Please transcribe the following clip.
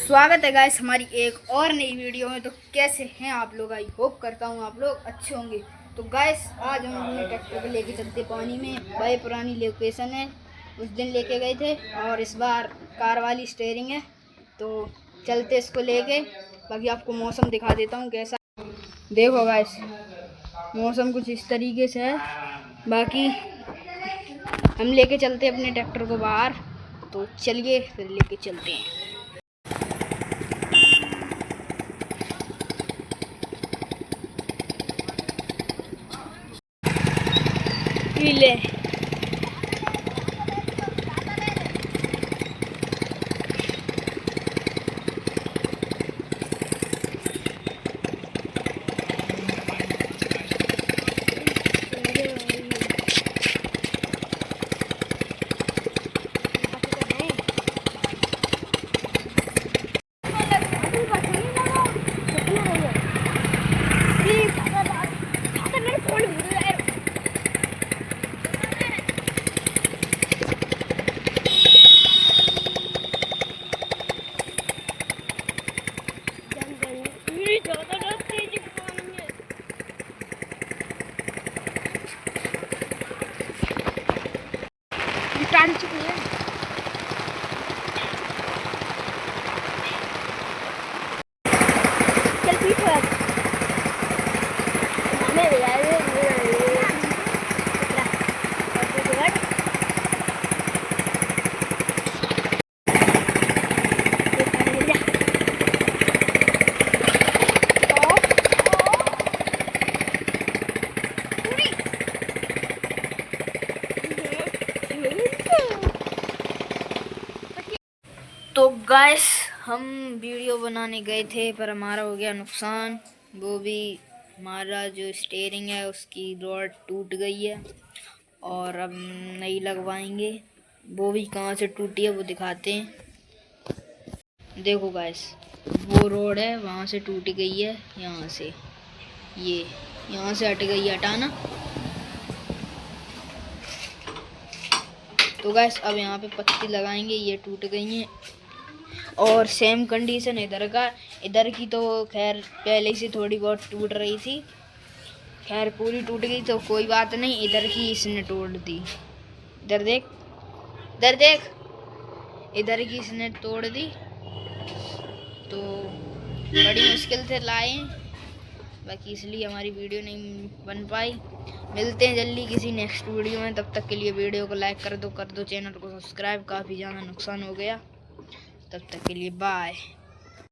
स्वागत है गाइस हमारी एक और नई वीडियो में। तो कैसे हैं आप लोग? आई होप करता हूँ आप लोग अच्छे होंगे। तो गाइस आज हम अपने ट्रैक्टर को लेके चलते पानी में। भाई पुरानी लोकेशन है, उस दिन लेके गए थे और इस बार कार वाली स्टीयरिंग है। तो चलते इसको लेके। बाकी आपको मौसम दिखा देता हूँ कैसा। देखो गाइस मौसम कुछ इस तरीके से है। बाकी हम लेके चलते अपने ट्रैक्टर को बाहर। तो चलिए फिर लेके चलते हैं। ले टाड़ चुकी है। चल पीछे तो गाइस हम वीडियो बनाने गए थे पर हमारा हो गया नुकसान। वो भी हमारा जो स्टीयरिंग है उसकी रॉड टूट गई है और अब नई लगवाएंगे। वो भी कहाँ से टूटी है वो दिखाते हैं। देखो गाइस वो रोड है वहाँ से टूट गई है, यहाँ से ये यहाँ से हट गई है, हटाना। तो गाइस अब यहाँ पे पत्ती लगाएंगे, ये टूट गई हैं। और सेम कंडीशन इधर की तो खैर पहले से थोड़ी बहुत टूट रही थी, खैर पूरी टूट गई तो कोई बात नहीं। इधर की इसने तोड़ दी, इधर देख, इधर देख, इधर की इसने तोड़ दी। तो बड़ी मुश्किल से लाए, बाकी इसलिए हमारी वीडियो नहीं बन पाई। मिलते हैं जल्दी किसी नेक्स्ट वीडियो में, तब तक के लिए वीडियो को लाइक कर दो, चैनल को सब्सक्राइब। काफ़ी ज़्यादा नुकसान हो गया, तब तक के लिए बाय।